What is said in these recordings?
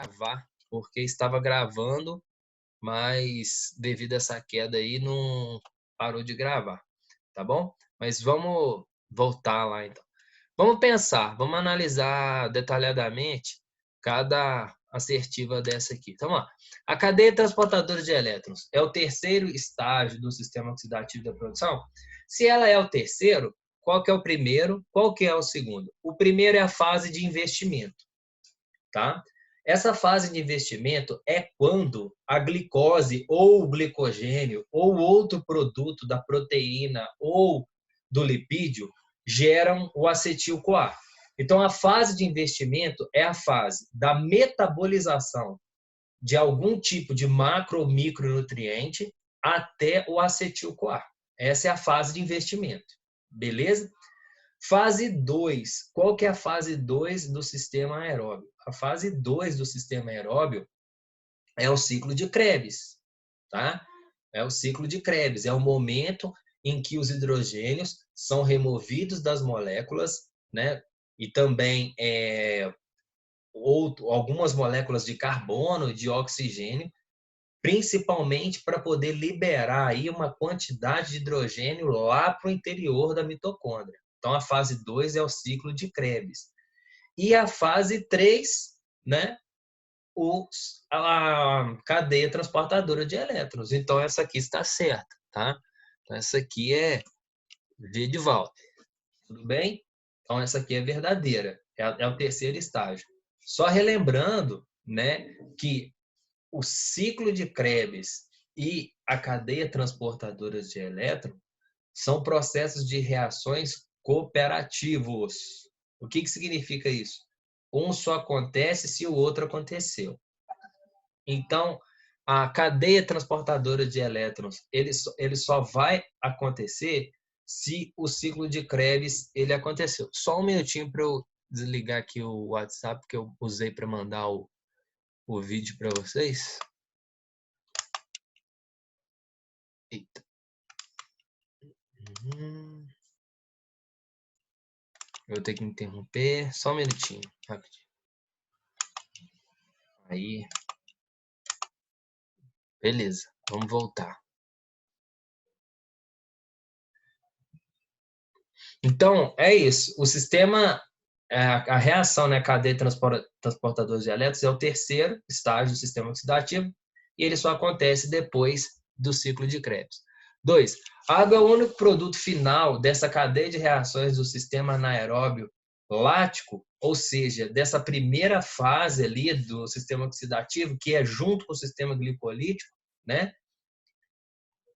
gravar, porque estava gravando, mas devido a essa queda aí não parou de gravar, tá bom? Mas vamos voltar lá então. Vamos pensar, vamos analisar detalhadamente cada assertiva dessa aqui. Então, ó, a cadeia transportadora de elétrons é o terceiro estágio do sistema oxidativo da produção? Se ela é o terceiro, qual que é o primeiro? Qual que é o segundo? O primeiro é a fase de investimento, tá? Essa fase de investimento é quando a glicose ou o glicogênio ou outro produto da proteína ou do lipídio geram o acetil-CoA. Então, a fase de investimento é a fase da metabolização de algum tipo de macro ou micronutriente até o acetil-CoA. Essa é a fase de investimento. Beleza? Fase 2. Qual que é a fase 2 do sistema aeróbio? A fase 2 do sistema aeróbio é o ciclo de Krebs, tá? É o ciclo de Krebs, é o momento em que os hidrogênios são removidos das moléculas, né? E também algumas moléculas de carbono e de oxigênio, principalmente para poder liberar aí uma quantidade de hidrogênio lá para o interior da mitocôndria. Então, a fase 2 é o ciclo de Krebs. E a fase 3, né, a cadeia transportadora de elétrons. Então, essa aqui está certa, tá? Então, essa aqui é V de Walter. Tudo bem? Então, essa aqui é verdadeira. É o terceiro estágio. Só relembrando, né, que o ciclo de Krebs e a cadeia transportadora de elétrons são processos de reações cooperativos. O que significa isso? Um só acontece se o outro aconteceu. Então, a cadeia transportadora de elétrons, ele só vai acontecer se o ciclo de Krebs ele aconteceu. Só um minutinho para eu desligar aqui o WhatsApp que eu usei para mandar o vídeo para vocês. Eita. Eu vou ter que interromper. Só um minutinho, rapidinho. Aí. Beleza, vamos voltar. Então, é isso. O sistema, a reação, né, cadeia transportadora de elétrons é o terceiro estágio do sistema oxidativo e ele só acontece depois do ciclo de Krebs. 2. A água é o único produto final dessa cadeia de reações do sistema anaeróbio lático, ou seja, dessa primeira fase ali do sistema oxidativo, que é junto com o sistema glicolítico, né?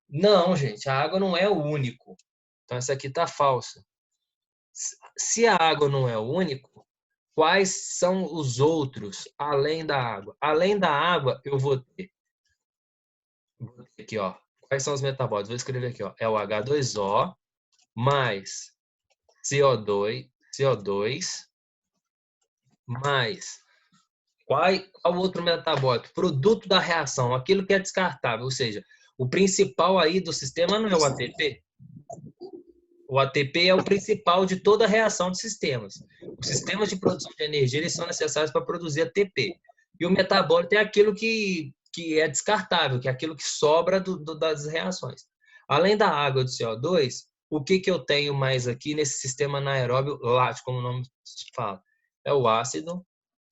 Não, gente, a água não é o único. Então, essa aqui está falsa. Se a água não é o único, quais são os outros além da água? Além da água, eu vou ter aqui, ó. Quais são os metabólitos? Vou escrever aqui, ó. É o H2O mais CO2 mais qual outro metabólito? Produto da reação, aquilo que é descartável, ou seja, o principal aí do sistema não é o ATP. O ATP é o principal de toda a reação de sistemas. Os sistemas de produção de energia eles são necessários para produzir ATP. E o metabólito é aquilo que é descartável, que é aquilo que sobra das reações. Além da água e do CO2, o que eu tenho mais aqui nesse sistema anaeróbio lático, como o nome fala? É o ácido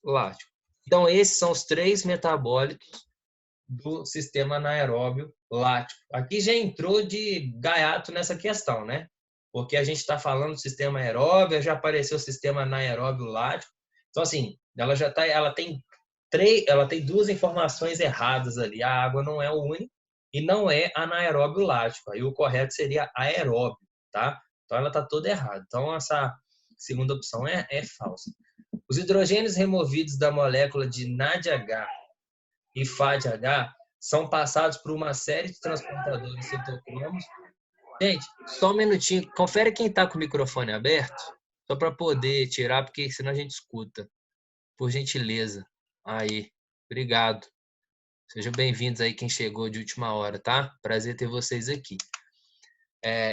lático. Então, esses são os 3 metabólitos do sistema anaeróbio lático. Aqui já entrou de gaiato nessa questão, né? Porque a gente está falando do sistema aeróbio, já apareceu o sistema anaeróbio lático. Então, assim, ela tem 2 informações erradas ali. A água não é o único e não é anaeróbio lático. Aí o correto seria aeróbio, tá? Então, ela está toda errada. Então, essa segunda opção é falsa. Os hidrogênios removidos da molécula de NADH e FADH são passados por uma série de transportadores citocromos. Gente, só um minutinho. Confere quem está com o microfone aberto, só para poder tirar, porque senão a gente escuta. Por gentileza. Aí, obrigado. Sejam bem-vindos aí quem chegou de última hora, tá? Prazer ter vocês aqui.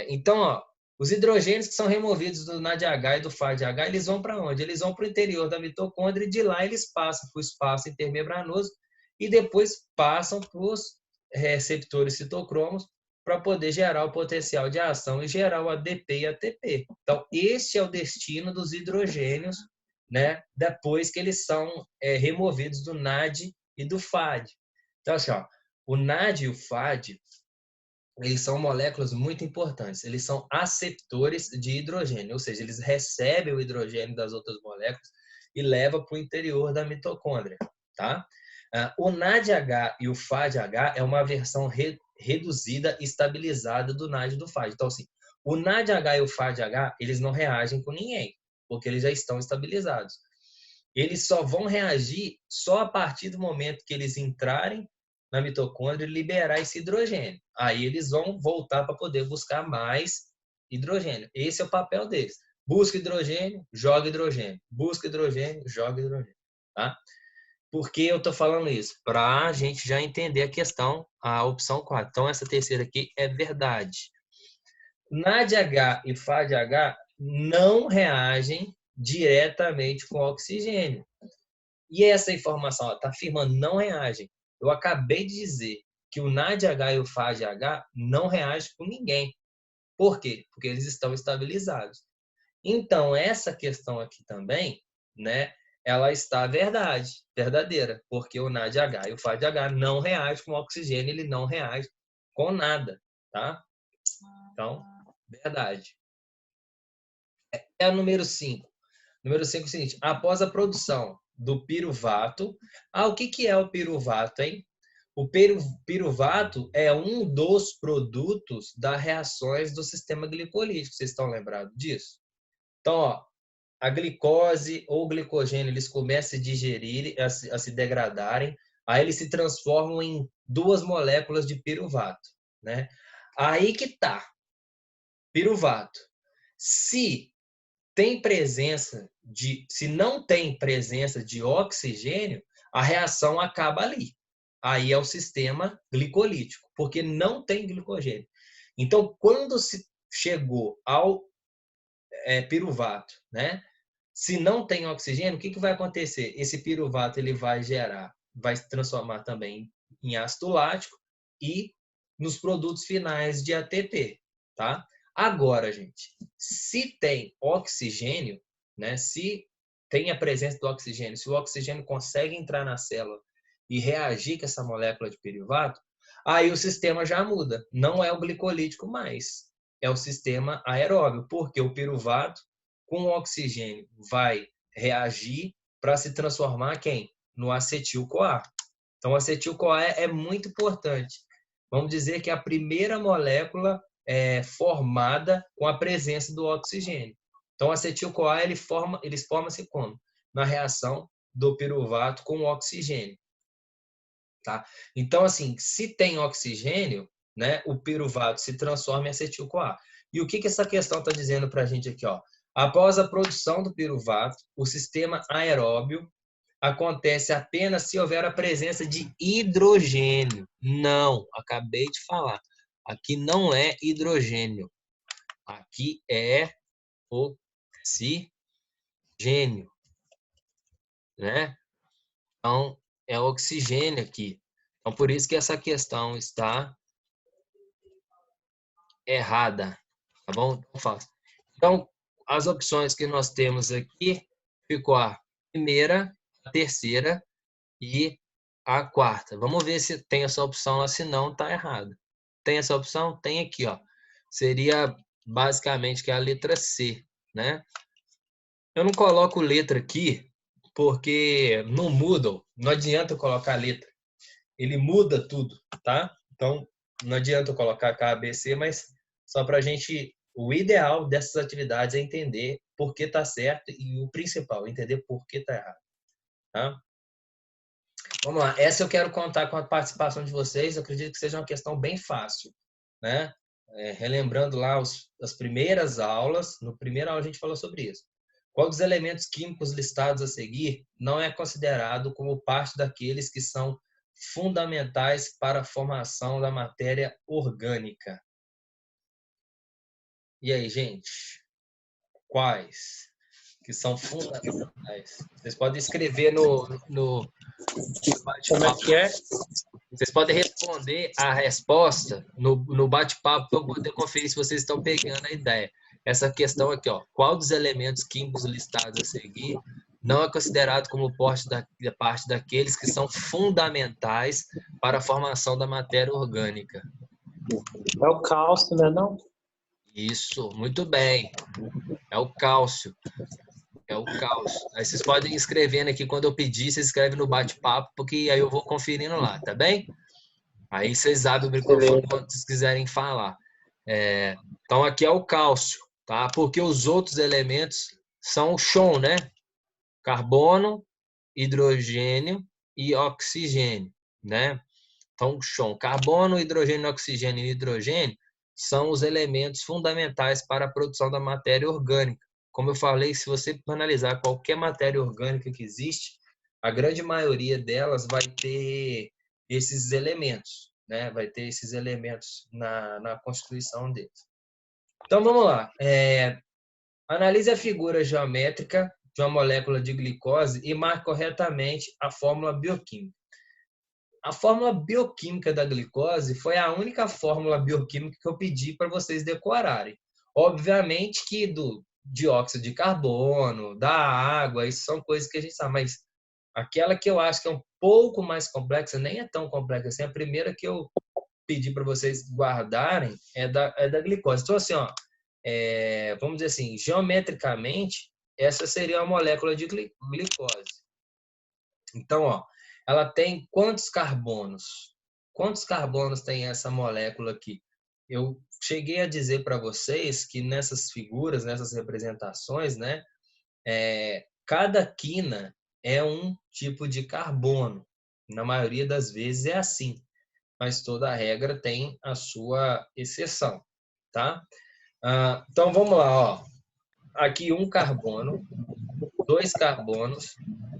Então, ó, Os hidrogênios que são removidos do NADH e do FADH, eles vão para onde? Eles vão para o interior da mitocôndria e de lá eles passam para o espaço intermembranoso e depois passam para os receptores citocromos para poder gerar o potencial de ação e gerar o ADP e ATP. Então, este é o destino dos hidrogênios, né, depois que eles são removidos do NAD e do FAD. Então, assim, ó, o NAD e o FAD, eles são moléculas muito importantes. Eles são aceptores de hidrogênio, ou seja, eles recebem o hidrogênio das outras moléculas e levam para o interior da mitocôndria, tá? O NADH e o FADH é uma versão reduzida e estabilizada do NAD e do FAD. Então, assim, o NADH e o FADH, eles não reagem com ninguém, porque eles já estão estabilizados. Eles só vão reagir só a partir do momento que eles entrarem na mitocôndria e liberar esse hidrogênio. Aí eles vão voltar para poder buscar mais hidrogênio. Esse é o papel deles. Busca hidrogênio, joga hidrogênio. Busca hidrogênio, joga hidrogênio. Tá? Por que eu estou falando isso? Para a gente já entender a questão, a opção 4. Então, essa terceira aqui é verdade. NADH e FADH não reagem diretamente com oxigênio. E essa informação está afirmando não reagem. Eu acabei de dizer que o NADH e o FADH não reagem com ninguém. Por quê? Porque eles estão estabilizados. Então, essa questão aqui também, né, ela está verdadeira, porque o NADH e o FADH não reagem com oxigênio, ele não reage com nada, tá? Então, verdade. É o número 5. Número 5 é o seguinte, após a produção do piruvato, o que é o piruvato, hein? O piruvato é um dos produtos das reações do sistema glicolítico, vocês estão lembrados disso? Então, ó, a glicose ou o glicogênio, eles começam a digerir, a se degradarem, aí eles se transformam em duas moléculas de piruvato, né? Aí que tá, piruvato. Se não tem presença de oxigênio, a reação acaba ali. Aí é o sistema glicolítico, porque não tem glicogênio. Então, quando se chegou ao piruvato, né? Se não tem oxigênio, o que vai acontecer? Esse piruvato ele vai se transformar também em ácido lático e nos produtos finais de ATP, tá? Agora, gente, se tem oxigênio, né? Se tem a presença do oxigênio, se o oxigênio consegue entrar na célula e reagir com essa molécula de piruvato, aí o sistema já muda. Não é o glicolítico mais, é o sistema aeróbio, porque o piruvato com o oxigênio vai reagir para se transformar quem? No acetil-CoA. Então, o acetil-CoA é muito importante. Vamos dizer que é a primeira molécula formada com a presença do oxigênio. Então, o acetil-CoA eles formam-se como? Na reação do piruvato com o oxigênio. Tá? Então, assim, se tem oxigênio, né, o piruvato se transforma em acetil-CoA. E o que essa questão está dizendo para a gente aqui? Ó? Após a produção do piruvato, o sistema aeróbio acontece apenas se houver a presença de hidrogênio. Não, acabei de falar. Aqui não é hidrogênio. Aqui é oxigênio, né? Então, é oxigênio aqui. Então, por isso que essa questão está errada, tá bom? Então, as opções que nós temos aqui ficou a primeira, a terceira e a quarta. Vamos ver se tem essa opção lá, se não, tá errado. Tem essa opção? Tem aqui, ó. Seria basicamente que é a letra C, né? Eu não coloco letra aqui porque no Moodle não adianta eu colocar letra. Ele muda tudo, tá? Então, não adianta eu colocar K, B, C, mas só para a gente... O ideal dessas atividades é entender por que está certo e o principal, entender por que está errado. Tá? Vamos lá. Essa eu quero contar com a participação de vocês. Eu acredito que seja uma questão bem fácil, né? Relembrando lá as primeiras aulas. No primeira aula a gente falou sobre isso. Qual dos elementos químicos listados a seguir não é considerado como parte daqueles que são fundamentais para a formação da matéria orgânica? E aí, gente? Quais que são fundamentais? Vocês podem escrever no Como é bate-papo. que é? Vocês podem responder a resposta no bate-papo para eu poder conferir se vocês estão pegando a ideia. Essa questão aqui, ó. Qual dos elementos químicos listados a seguir não é considerado como parte daqueles que são fundamentais para a formação da matéria orgânica? É o cálcio, né, não? Isso, muito bem. É o cálcio. É o cálcio. Aí vocês podem ir escrevendo aqui, quando eu pedir, vocês escrevem no bate-papo, porque aí eu vou conferindo lá, tá bem? Aí vocês abrem o microfone Beleza. quando vocês quiserem falar. Então aqui é o cálcio, tá? Porque os outros elementos são o chão, né? Carbono, hidrogênio e oxigênio, né? Então, chão, carbono, hidrogênio, oxigênio e hidrogênio são os elementos fundamentais para a produção da matéria orgânica. Como eu falei, se você analisar qualquer matéria orgânica que existe, a grande maioria delas vai ter esses elementos, né? Vai ter esses elementos na constituição deles. Então, vamos lá. Analise a figura geométrica de uma molécula de glicose e marque corretamente a fórmula bioquímica. A fórmula bioquímica da glicose foi a única fórmula bioquímica que eu pedi para vocês decorarem. Obviamente que do dióxido de carbono, da água, isso são coisas que a gente sabe, mas aquela que eu acho que é um pouco mais complexa, nem é tão complexa assim, a primeira que eu pedi para vocês guardarem é da glicose. Então, assim, ó, vamos dizer assim, geometricamente, essa seria a molécula de glicose. Então, ó, ela tem quantos carbonos? Quantos carbonos tem essa molécula aqui? Eu cheguei a dizer para vocês que nessas figuras, nessas representações, né, cada quina é um tipo de carbono. Na maioria das vezes é assim, mas toda regra tem a sua exceção, tá? Então vamos lá, ó. Aqui um carbono, 2 carbonos,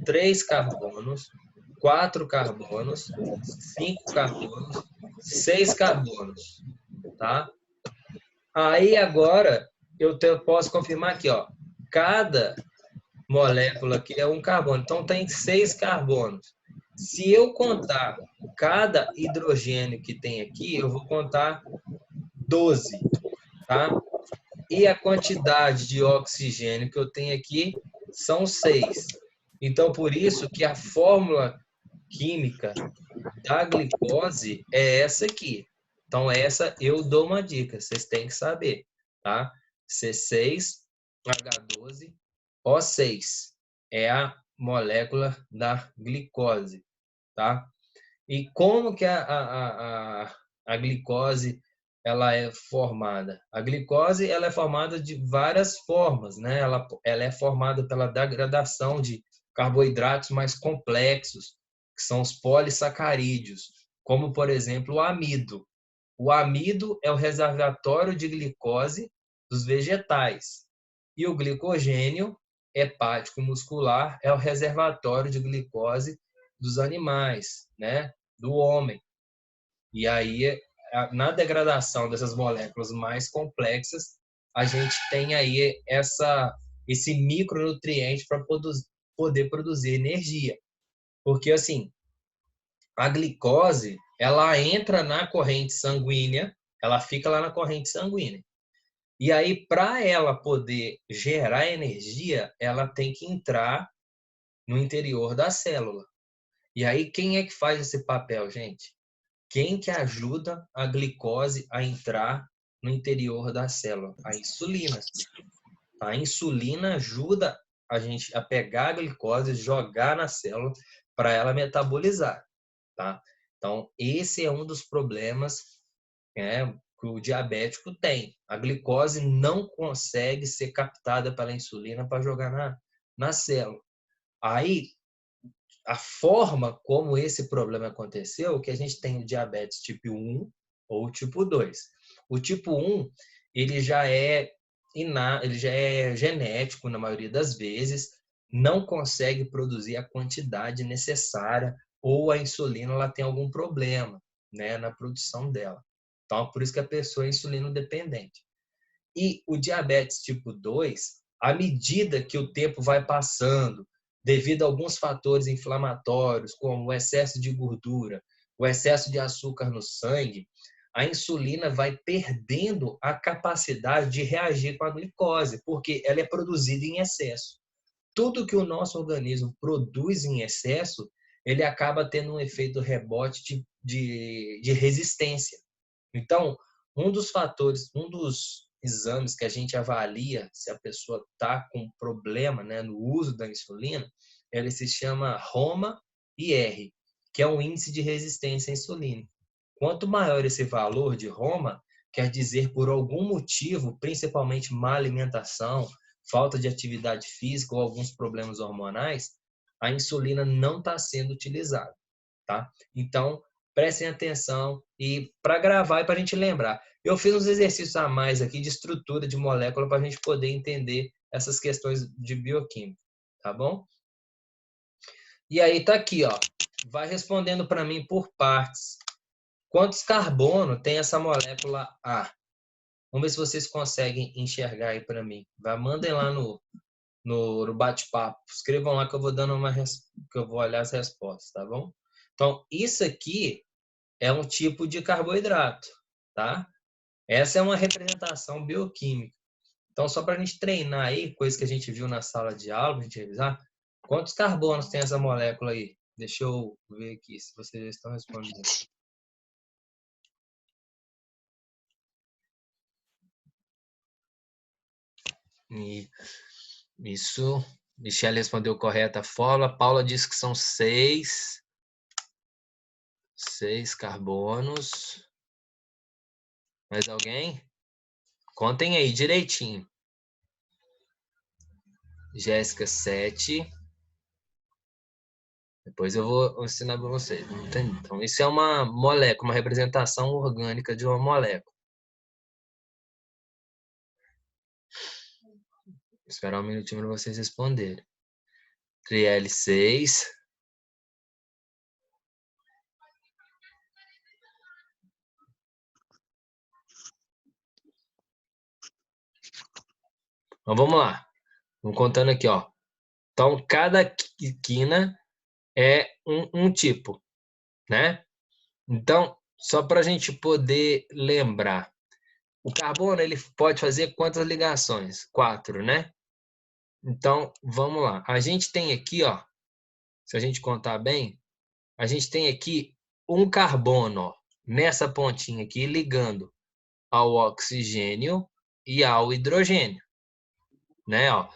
3 carbonos, 4 carbonos, 5 carbonos, 6 carbonos, tá? Aí agora eu posso confirmar aqui, ó, cada molécula aqui é um carbono, então tem 6 carbonos. Se eu contar cada hidrogênio que tem aqui, eu vou contar 12, tá? E a quantidade de oxigênio que eu tenho aqui são 6. Então, por isso que a fórmula química da glicose é essa aqui. Então, essa eu dou uma dica, vocês têm que saber, tá? C6H12O6 é a molécula da glicose, tá? E como que a glicose ela é formada? A glicose ela é formada de várias formas, né? Ela é formada pela degradação de carboidratos mais complexos, que são os polissacarídeos, como, por exemplo, o amido. O amido é o reservatório de glicose dos vegetais. E o glicogênio hepático e muscular é o reservatório de glicose dos animais, né? Do homem. E aí, na degradação dessas moléculas mais complexas, a gente tem aí esse micronutriente para poder produzir energia. Porque, assim, a glicose, ela entra na corrente sanguínea, ela fica lá na corrente sanguínea. E aí, para ela poder gerar energia, ela tem que entrar no interior da célula. E aí, quem é que faz esse papel, gente? Quem que ajuda a glicose a entrar no interior da célula? A insulina. A insulina ajuda a gente a pegar a glicose, jogar na célula para ela metabolizar, tá? Então, esse é um dos problemas, que o diabético tem. A glicose não consegue ser captada pela insulina para jogar na célula. Aí, a forma como esse problema aconteceu, que a gente tem o diabetes tipo 1 ou tipo 2. O tipo 1, ele já é genético na maioria das vezes, não consegue produzir a quantidade necessária ou a insulina ela tem algum problema, né, na produção dela. Então, por isso que a pessoa é insulino dependente. E o diabetes tipo 2, à medida que o tempo vai passando, devido a alguns fatores inflamatórios, como o excesso de gordura, o excesso de açúcar no sangue, a insulina vai perdendo a capacidade de reagir com a glicose, porque ela é produzida em excesso. Tudo que o nosso organismo produz em excesso, ele acaba tendo um efeito rebote de resistência. Então, um dos fatores, um dos exames que a gente avalia se a pessoa está com problema, né, no uso da insulina, ele se chama ROMA-IR, que é um índice de resistência à insulina. Quanto maior esse valor de ROMA, quer dizer por algum motivo, principalmente má alimentação, falta de atividade física ou alguns problemas hormonais, a insulina não está sendo utilizada, tá? Então, prestem atenção e para gravar e para a gente lembrar. Eu fiz uns exercícios a mais aqui de estrutura de molécula para a gente poder entender essas questões de bioquímica, tá bom? E aí tá aqui, ó. Vai respondendo para mim por partes. Quantos carbono tem essa molécula A? Vamos ver se vocês conseguem enxergar aí para mim. Mandem lá no bate-papo. Escrevam lá que eu vou dando que eu vou olhar as respostas, tá bom? Então, isso aqui é um tipo de carboidrato, tá? Essa é uma representação bioquímica. Então, só para a gente treinar aí, coisa que a gente viu na sala de aula, a gente revisar, quantos carbonos tem essa molécula aí? Deixa eu ver aqui se vocês já estão respondendo. Isso. Michelle respondeu correta a fórmula. Paula disse que são 6 carbonos. Mais alguém? Contem aí direitinho. Jéssica, 7. Depois eu vou ensinar para vocês. Então, isso é uma molécula, uma representação orgânica de uma molécula. Vou esperar um minutinho para vocês responderem. Triel, 6. Então, vamos lá. Vamos contando aqui, ó. Então, cada quina é um tipo, né? Então, só para a gente poder lembrar, o carbono ele pode fazer quantas ligações? 4, né? Então, vamos lá. A gente tem aqui, ó, se a gente contar bem, a gente tem aqui um carbono, ó, nessa pontinha aqui, ligando ao oxigênio e ao hidrogênio, né? Ó.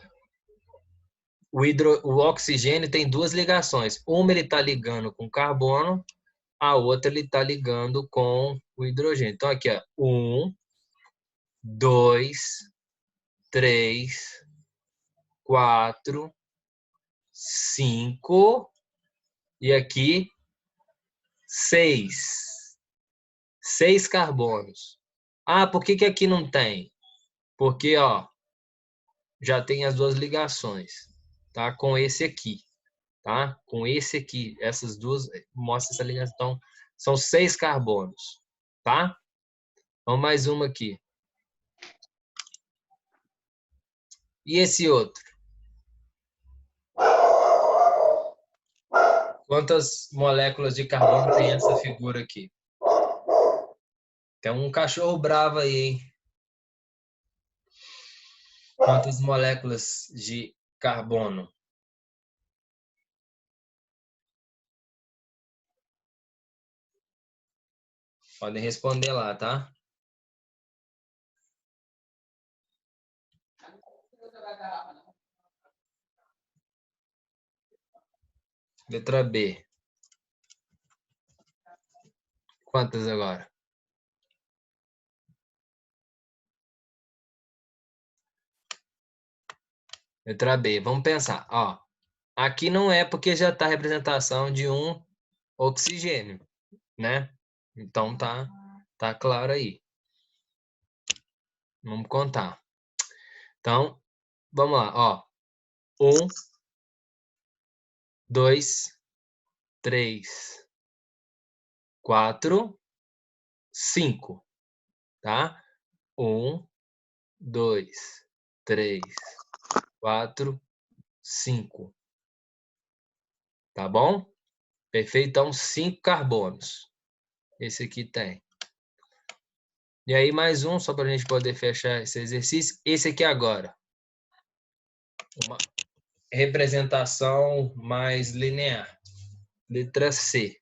O oxigênio tem duas ligações. Uma ele está ligando com carbono, a outra ele está ligando com o hidrogênio. Então, aqui, ó, 1, 2, 3, 4, 5 e aqui 6. 6 carbonos. Ah, por que aqui não tem? Porque, ó, já tem as duas ligações, tá? Com esse aqui, tá? Com esse aqui, essas duas, mostra essa ligação. Então, são 6 carbonos, tá? Vamos mais uma aqui. E esse outro? Quantas moléculas de carbono tem essa figura aqui? Tem um cachorro bravo aí, hein? Quantas moléculas de carbono? Podem responder lá, tá? Letra B. Quantas agora? Letra B. Vamos pensar. Ó, aqui não é porque já está a representação de um oxigênio, né? Então tá claro aí. Vamos contar. Então, vamos lá. Ó, 1, 2, 3, 4, 5. Tá? 1, 2, 3, 4, 5. Tá bom? Perfeito? Então, 5 carbonos. Esse aqui tem. E aí, mais um, só para a gente poder fechar esse exercício. Esse aqui agora. Uma representação mais linear. Letra C.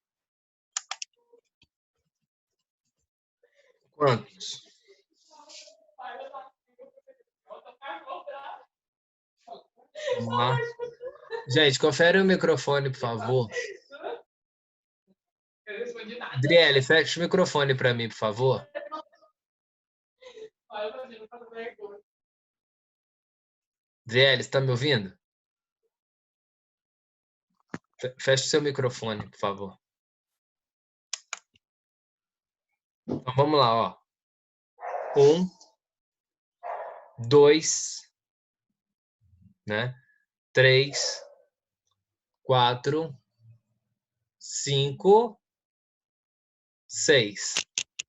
Quantos? Vamos lá. Gente, confere o microfone, por favor. Adriele, fecha o microfone para mim, por favor. Adriele, está me ouvindo? Fecha o seu microfone, por favor. Então, vamos lá, ó. 1, 2, né? 3, 4, 5, 6,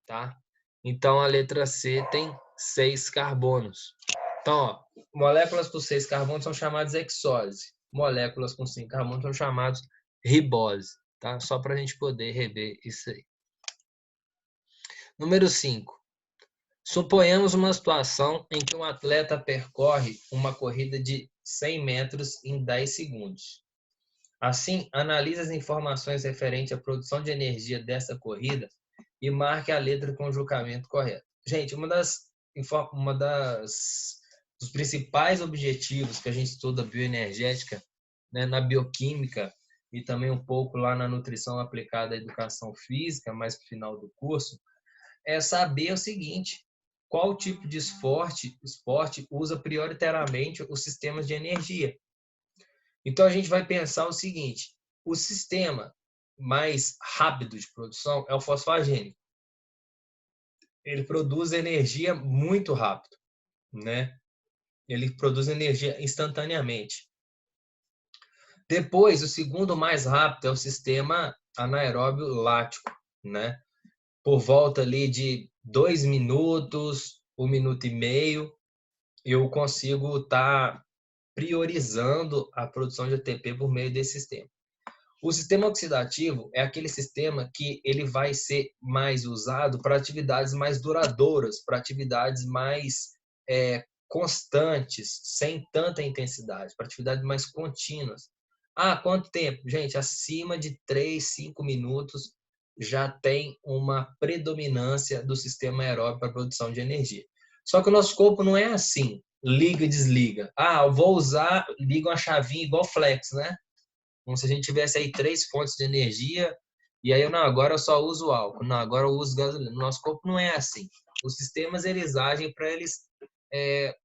tá? Então, a letra C tem 6 carbonos. Então, ó, moléculas com 6 carbonos são chamadas hexose. Moléculas com 5 carbonos são chamadas ribose, tá? Só para a gente poder rever isso aí. Número 5. Suponhamos uma situação em que um atleta percorre uma corrida de 100 metros em 10 segundos. Assim, analise as informações referentes à produção de energia dessa corrida e marque a letra com o julgamento correto. Gente, dos principais objetivos que a gente estuda bioenergética, né, na bioquímica e também um pouco lá na nutrição aplicada à educação física, mais no final do curso, é saber o seguinte: qual tipo de esporte usa prioritariamente os sistemas de energia. Então, a gente vai pensar o seguinte: o sistema mais rápido de produção é o fosfagênico. Ele produz energia muito rápido, né? Ele produz energia instantaneamente. Depois, o segundo mais rápido é o sistema anaeróbio lático, né? Por volta ali de 2 minutos, 1 minuto e meio, eu consigo estar priorizando a produção de ATP por meio desse sistema. O sistema oxidativo é aquele sistema que ele vai ser mais usado para atividades mais duradouras, para atividades mais constantes, sem tanta intensidade, para atividades mais contínuas. Ah, quanto tempo? Gente, acima de 3, 5 minutos já tem uma predominância do sistema aeróbico para a produção de energia. Só que o nosso corpo não é assim, liga e desliga. Ah, eu vou usar, liga uma chavinha igual flex, né? Como se a gente tivesse aí 3 fontes de energia e aí, não, agora eu só uso álcool, não, agora eu uso gasolina. No nosso corpo não é assim. Os sistemas, eles agem para eles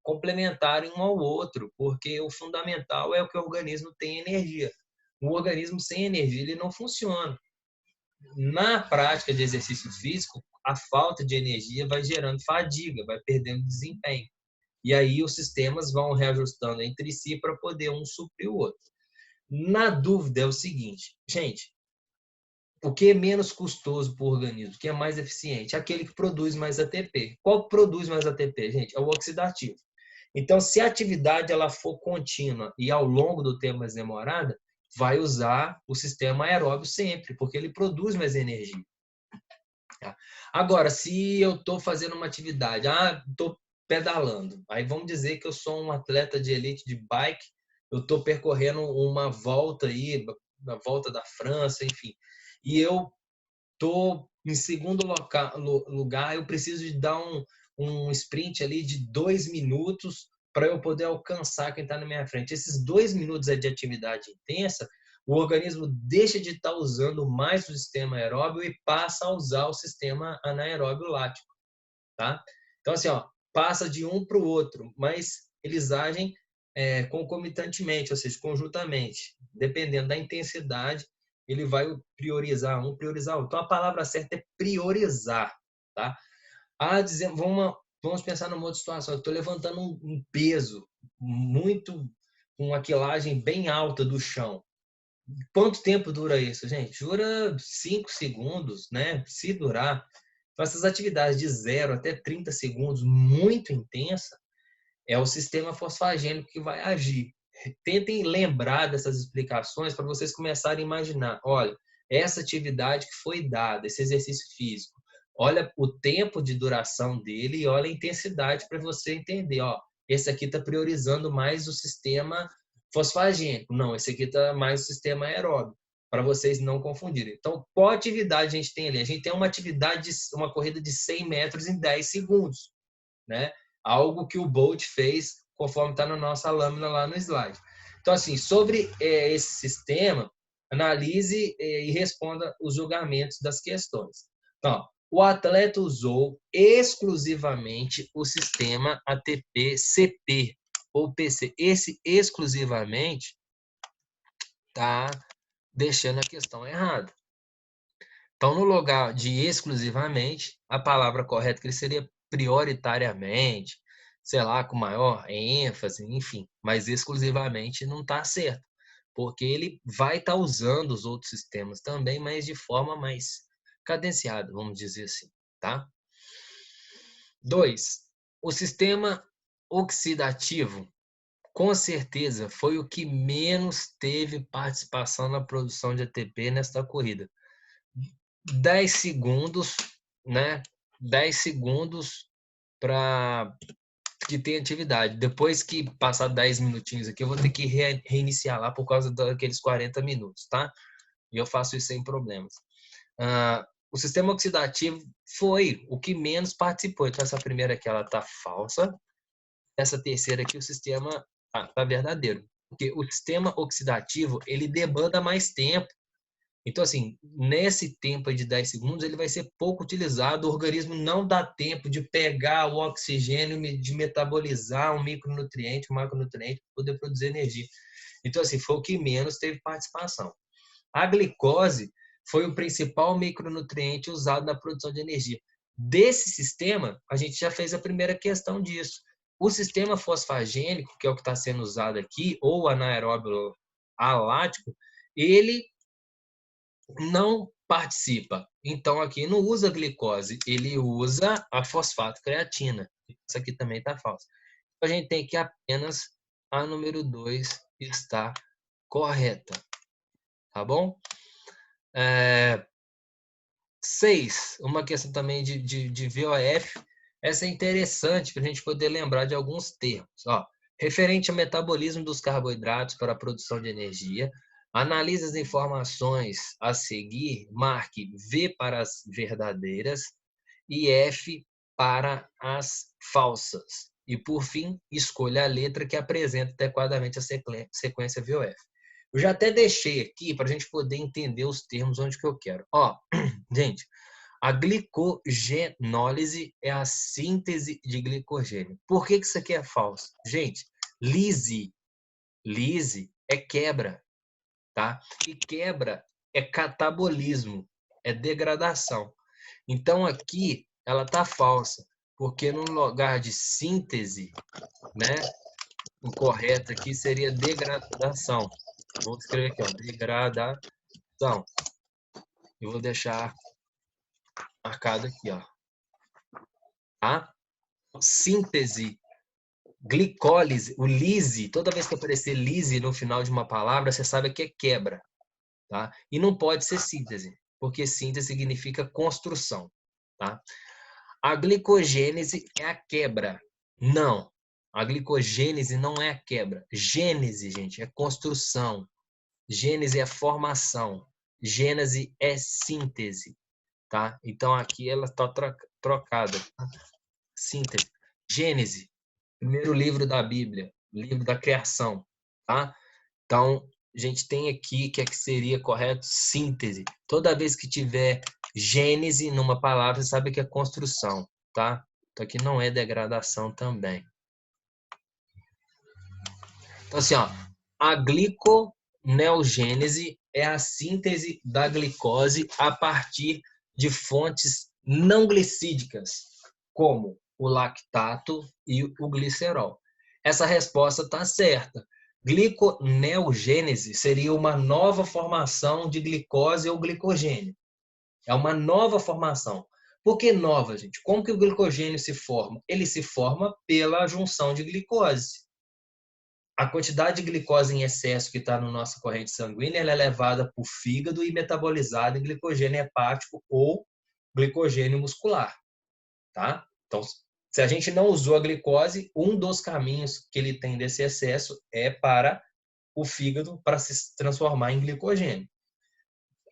complementarem um ao outro, porque o fundamental é o que o organismo tem energia. O organismo sem energia, ele não funciona. Na prática de exercício físico, a falta de energia vai gerando fadiga, vai perdendo desempenho. E aí os sistemas vão reajustando entre si para poder um suprir o outro. Na dúvida é o seguinte, gente, o que é menos custoso para o organismo, o que é mais eficiente? Aquele que produz mais ATP. Qual produz mais ATP, gente? É o oxidativo. Então, se a atividade ela for contínua e ao longo do tempo mais demorada, vai usar o sistema aeróbio sempre, porque ele produz mais energia. Agora, se eu estou fazendo uma atividade, estou pedalando, aí vamos dizer que eu sou um atleta de elite de bike, eu estou percorrendo uma volta aí, na volta da França, enfim, e eu estou em segundo lugar, eu preciso de dar um sprint ali de 2 minutos para eu poder alcançar quem está na minha frente. Esses 2 minutos de atividade intensa, o organismo deixa de estar usando mais o sistema aeróbio e passa a usar o sistema anaeróbio lático, tá? Então, assim, ó, passa de um para o outro, mas eles agem concomitantemente, ou seja, conjuntamente. Dependendo da intensidade, ele vai priorizar um, priorizar outro. Então, a palavra certa é priorizar, tá? Vamos pensar numa outra situação. Eu estou levantando um peso muito, com uma quilagem bem alta do chão. Quanto tempo dura isso, gente? Dura 5 segundos, né? Se durar. Então, essas atividades de 0 até 30 segundos, muito intensa, é o sistema fosfagênico que vai agir. Tentem lembrar dessas explicações para vocês começarem a imaginar. Olha, essa atividade que foi dada, esse exercício físico, olha o tempo de duração dele e olha a intensidade para você entender. Ó, esse aqui está priorizando mais o sistema fosfagênico. Não, esse aqui está mais o sistema aeróbio, para vocês não confundirem. Então, qual atividade a gente tem ali? A gente tem uma atividade, uma corrida de 100 metros em 10 segundos, né? Algo que o Bolt fez, conforme está na nossa lâmina lá no slide. Então, assim, sobre esse sistema, analise e responda os julgamentos das questões. Então, o atleta usou exclusivamente o sistema ATP-CP ou PC. Esse exclusivamente está deixando a questão errada. Então, no lugar de exclusivamente, a palavra correta que ele seria prioritariamente, sei lá, com maior ênfase, enfim, mas exclusivamente não está certo, porque ele vai estar usando os outros sistemas também, mas de forma mais cadenciada, vamos dizer assim, tá? 2. O sistema oxidativo, com certeza, foi o que menos teve participação na produção de ATP nesta corrida. 10 segundos, né? 10 segundos para que tenha atividade. Depois que passar 10 minutinhos aqui, eu vou ter que reiniciar lá por causa daqueles 40 minutos, tá? E eu faço isso sem problemas. O sistema oxidativo foi o que menos participou. Então, essa primeira aqui, ela tá falsa. Essa terceira aqui, o sistema tá verdadeiro. Porque o sistema oxidativo, ele demanda mais tempo. Então, assim, nesse tempo de 10 segundos, ele vai ser pouco utilizado. O organismo não dá tempo de pegar o oxigênio, de metabolizar um micronutriente, um macronutriente, para poder produzir energia. Então, assim, foi o que menos teve participação. A glicose foi o principal micronutriente usado na produção de energia. Desse sistema, a gente já fez a primeira questão disso. O sistema fosfagênico, que é o que está sendo usado aqui, ou anaeróbio alático, ele não participa. Então, aqui não usa glicose, ele usa a fosfato creatina. Isso aqui também está falso. A gente tem que apenas a número 2 está correta. Tá bom? 6, uma questão também de VOF. Essa é interessante para a gente poder lembrar de alguns termos. Ó, referente ao metabolismo dos carboidratos para a produção de energia, analise as informações a seguir, marque V para as verdadeiras e F para as falsas. E, por fim, escolha a letra que apresenta adequadamente a sequência VOF. Eu já até deixei aqui para a gente poder entender os termos onde que eu quero. Ó, gente, a glicogenólise é a síntese de glicogênio. Por que isso aqui é falso? Gente, lise é quebra, tá? E quebra é catabolismo, é degradação. Então aqui ela tá falsa, porque no lugar de síntese, né? O correto aqui seria degradação. Vou escrever aqui, ó, degradação. E vou deixar marcado aqui, ó. Tá? Síntese, glicólise, o lise, toda vez que aparecer lise no final de uma palavra, você sabe que é quebra, tá? E não pode ser síntese, porque síntese significa construção, tá? A glicogênese é a quebra. Não. A glicogênese não é a quebra. Gênese, gente, é construção. Gênese é formação. Gênese é síntese, tá? Então aqui ela está trocada. Tá? Síntese. Gênese, primeiro livro da Bíblia, livro da criação, tá? Então a gente tem aqui que seria correto síntese. Toda vez que tiver gênese numa palavra, você sabe que é construção, tá? Então aqui não é degradação também. Então assim, ó, a gliconeogênese é a síntese da glicose a partir de fontes não glicídicas, como o lactato e o glicerol. Essa resposta está certa. Gliconeogênese seria uma nova formação de glicose ou glicogênio. É uma nova formação. Por que nova, gente? Como que o glicogênio se forma? Ele se forma pela junção de glicose. A quantidade de glicose em excesso que está na nossa corrente sanguínea, ela é levada para o fígado e metabolizada em glicogênio hepático ou glicogênio muscular, tá? Então, se a gente não usou a glicose, um dos caminhos que ele tem desse excesso é para o fígado para se transformar em glicogênio.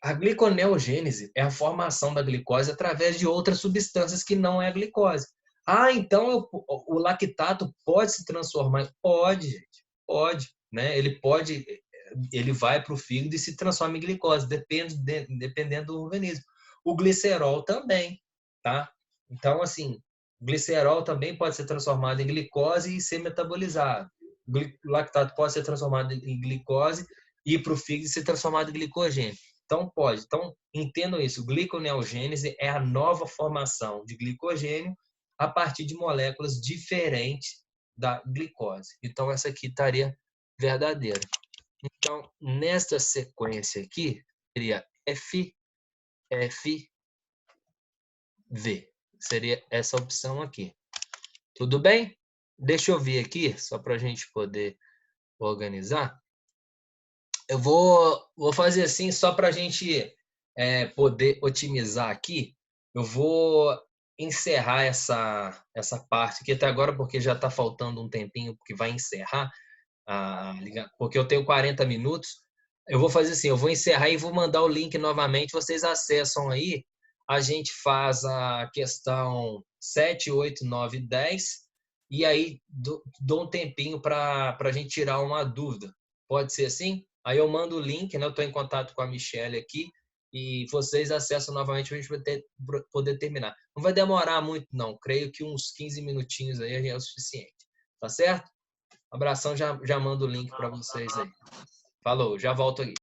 A gliconeogênese é a formação da glicose através de outras substâncias que não é a glicose. Ah, então o lactato pode se transformar? Pode, gente, pode, né? Ele vai para o fígado e se transforma em glicose, dependendo do organismo. O glicerol também, tá? Então, assim, glicerol também pode ser transformado em glicose e ser metabolizado. O lactato pode ser transformado em glicose e ir para o fígado e ser transformado em glicogênio. Então, pode. Então, entendam isso. Gliconeogênese é a nova formação de glicogênio a partir de moléculas diferentes da glicose. Então, essa aqui estaria verdadeira. Então, nesta sequência aqui, seria F, F, V. Seria essa opção aqui. Tudo bem? Deixa eu ver aqui, só para a gente poder organizar. Eu vou fazer assim, só para a gente poder otimizar aqui. Eu vou encerrar essa parte aqui até agora, porque já está faltando um tempinho, porque vai encerrar, porque eu tenho 40 minutos. Eu vou fazer assim, eu vou encerrar e vou mandar o link novamente, vocês acessam aí, a gente faz a questão 7, 8, 9, 10, e aí dou um tempinho para a gente tirar uma dúvida. Pode ser assim? Aí eu mando o link, né? Eu estou em contato com a Michelle aqui e vocês acessam novamente para a gente poder terminar. Não vai demorar muito, não. Creio que uns 15 minutinhos aí é o suficiente. Tá certo? Abração, já mando o link para vocês aí. Falou, já volto aqui.